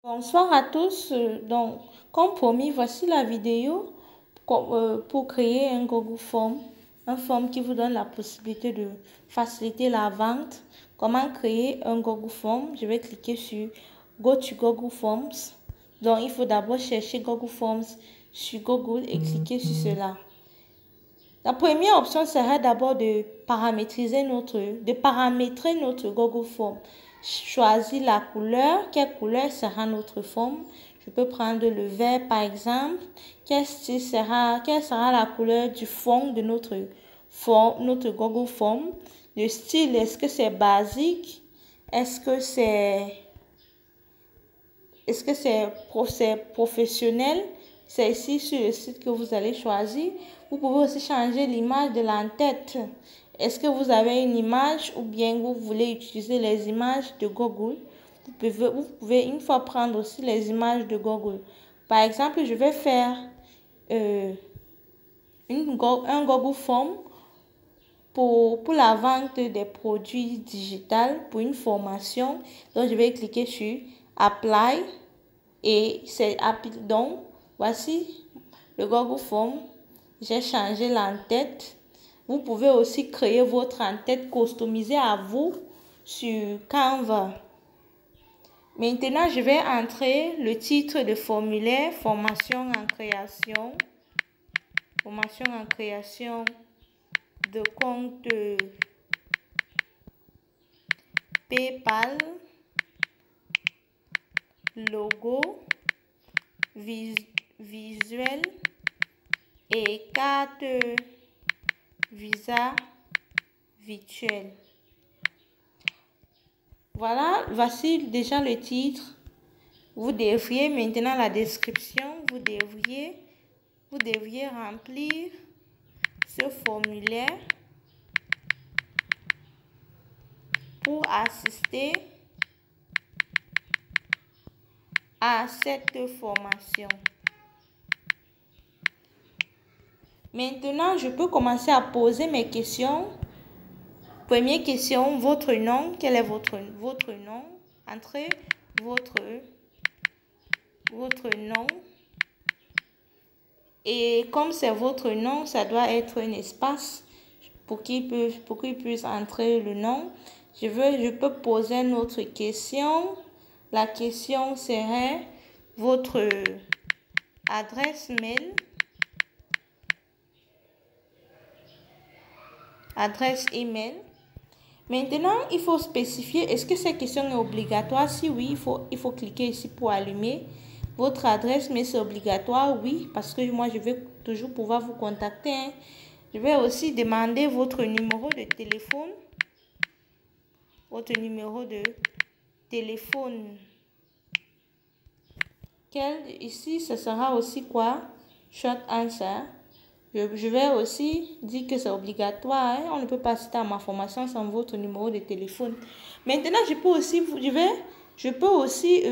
Bonsoir à tous. Donc, comme promis, voici la vidéo pour créer un Google Form. Un form qui vous donne la possibilité de faciliter la vente. Comment créer un Google Form? Je vais cliquer sur Go to Google Forms. Donc, il faut d'abord chercher Google Forms sur Google et cliquer sur cela. La première option serait d'abord de paramétrer notre Google Form. Choisir la couleur. Quelle couleur sera notre forme? Je peux prendre le vert par exemple. Quelle sera la couleur du fond de notre Google Form? Le style, est-ce que c'est basique? Est-ce que c'est professionnel? C'est ici sur le site que vous allez choisir. Vous pouvez aussi changer l'image de l'entête. Est-ce que vous avez une image ou bien vous voulez utiliser les images de Google? Vous pouvez une fois prendre aussi les images de Google. Par exemple, je vais faire un Google Form pour la vente des produits digitaux, pour une formation. Donc, je vais cliquer sur Apply. Et c'est donc voici le Google Form. J'ai changé l'entête. Vous pouvez aussi créer votre entête customisée à vous sur Canva. Maintenant, je vais entrer le titre de formulaire, formation en création de compte PayPal, logo, visuel et carte Visa virtuelle. Voilà, voici déjà le titre. Vous devriez maintenant la description. Vous devriez remplir ce formulaire pour assister à cette formation. Maintenant, je peux commencer à poser mes questions. Première question, votre nom. Quel est votre nom? Entrez votre nom. Et comme c'est votre nom, ça doit être un espace pour qu'il puisse entrer le nom. Je peux poser une autre question. La question serait votre adresse mail. Adresse email. Maintenant, il faut spécifier, est-ce que cette question est obligatoire? Si oui, il faut cliquer ici pour allumer. Votre adresse mail, c'est obligatoire? Oui, parce que moi, je vais toujours pouvoir vous contacter. Je vais aussi demander votre numéro de téléphone. Votre numéro de téléphone. Ici, ce sera aussi quoi? Short answer. Je vais aussi dire que c'est obligatoire. On ne peut pas citer à ma formation sans votre numéro de téléphone. Maintenant, je peux aussi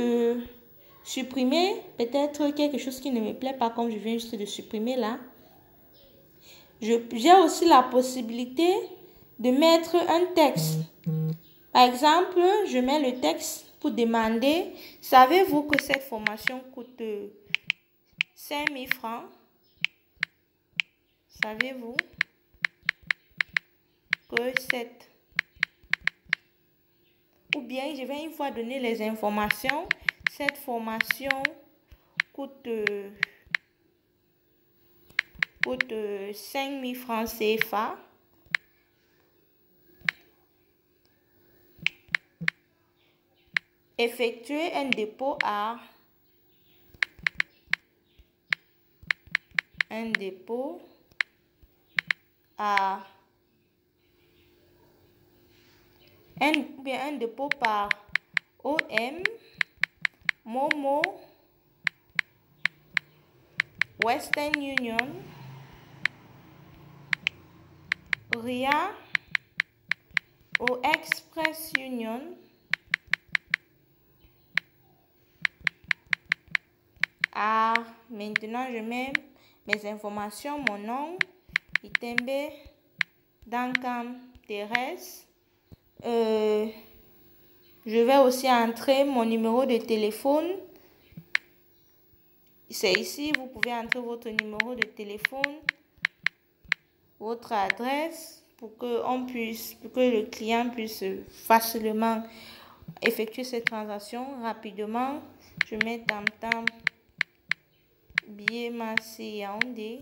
supprimer peut-être quelque chose qui ne me plaît pas, comme je viens juste de supprimer là. J'ai aussi la possibilité de mettre un texte. Par exemple, je mets le texte pour demander, savez-vous que cette formation coûte 5 000 francs? Savez-vous que ou bien je vais une fois donner les informations, cette formation coûte 5 000 francs CFA. Effectuer un dépôt à un dépôt par OM, Momo, Western Union, RIA ou Express Union. Maintenant je mets mes informations, mon nom, Itembe Dankam Thérèse. Je vais aussi entrer mon numéro de téléphone c'est ici, vous pouvez entrer votre numéro de téléphone, votre adresse pour que le client puisse facilement effectuer cette transaction rapidement. Je mets Tam-Tam billet Massy Yaoundé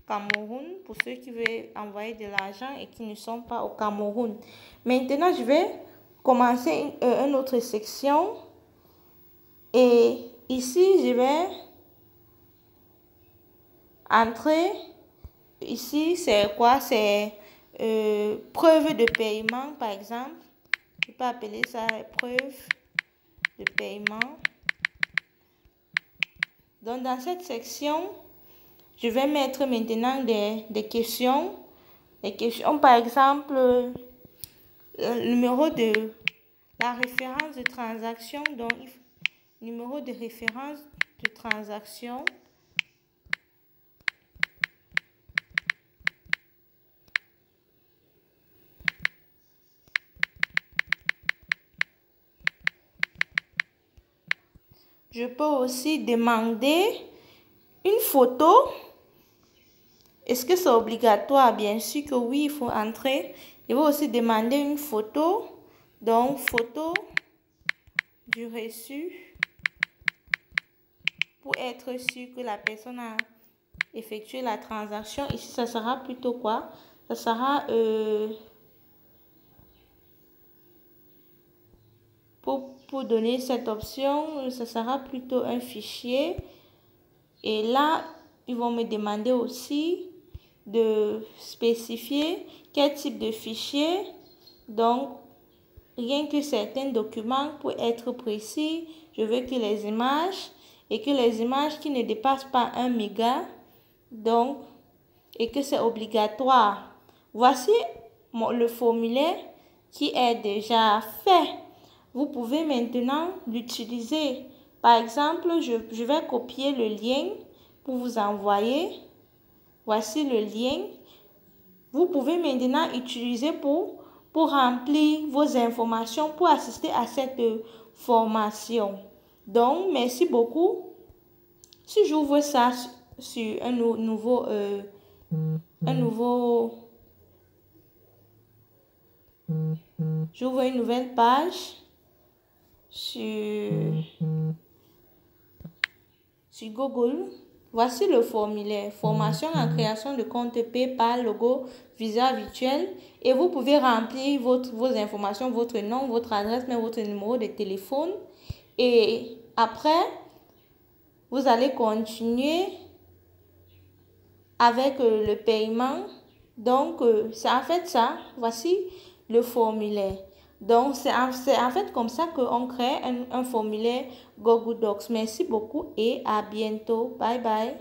Cameroun pour ceux qui veulent envoyer de l'argent et qui ne sont pas au Cameroun. Maintenant, je vais commencer une autre section et ici, je vais entrer. Ici, c'est quoi? C'est preuve de paiement, par exemple. Je peux appeler ça preuve de paiement. Donc, dans cette section, je vais mettre maintenant des questions. Les questions, par exemple, le numéro de la référence de transaction. Donc, numéro de référence de transaction. Je peux aussi demander une photo. Est-ce que c'est obligatoire? Bien sûr que oui, il faut entrer. Je vais aussi demander une photo. Donc, photo du reçu pour être sûr que la personne a effectué la transaction. Ici, ça sera plutôt quoi? Ça sera pour donner cette option, ça sera plutôt un fichier. Et là, ils vont me demander aussi de spécifier quel type de fichier. Donc, rien que certains documents pour être précis, je veux que les images et que les images qui ne dépassent pas 1 méga, donc, et que c'est obligatoire. Voici le formulaire qui est déjà fait. Vous pouvez maintenant l'utiliser. Par exemple, je vais copier le lien pour vous envoyer. Voici le lien. Vous pouvez maintenant utiliser pour remplir vos informations, pour assister à cette formation. Donc, merci beaucoup. Si j'ouvre ça sur j'ouvre une nouvelle page sur Google. Voici le formulaire. Formation en création de compte PayPal, logo, visa virtuel. Et vous pouvez remplir vos informations, votre nom, votre adresse, mais votre numéro de téléphone. Et après, vous allez continuer avec le paiement. Donc, c'est en fait ça. Voici le formulaire. Donc, c'est en fait comme ça qu'on crée un formulaire Google Docs. Merci beaucoup et à bientôt. Bye bye.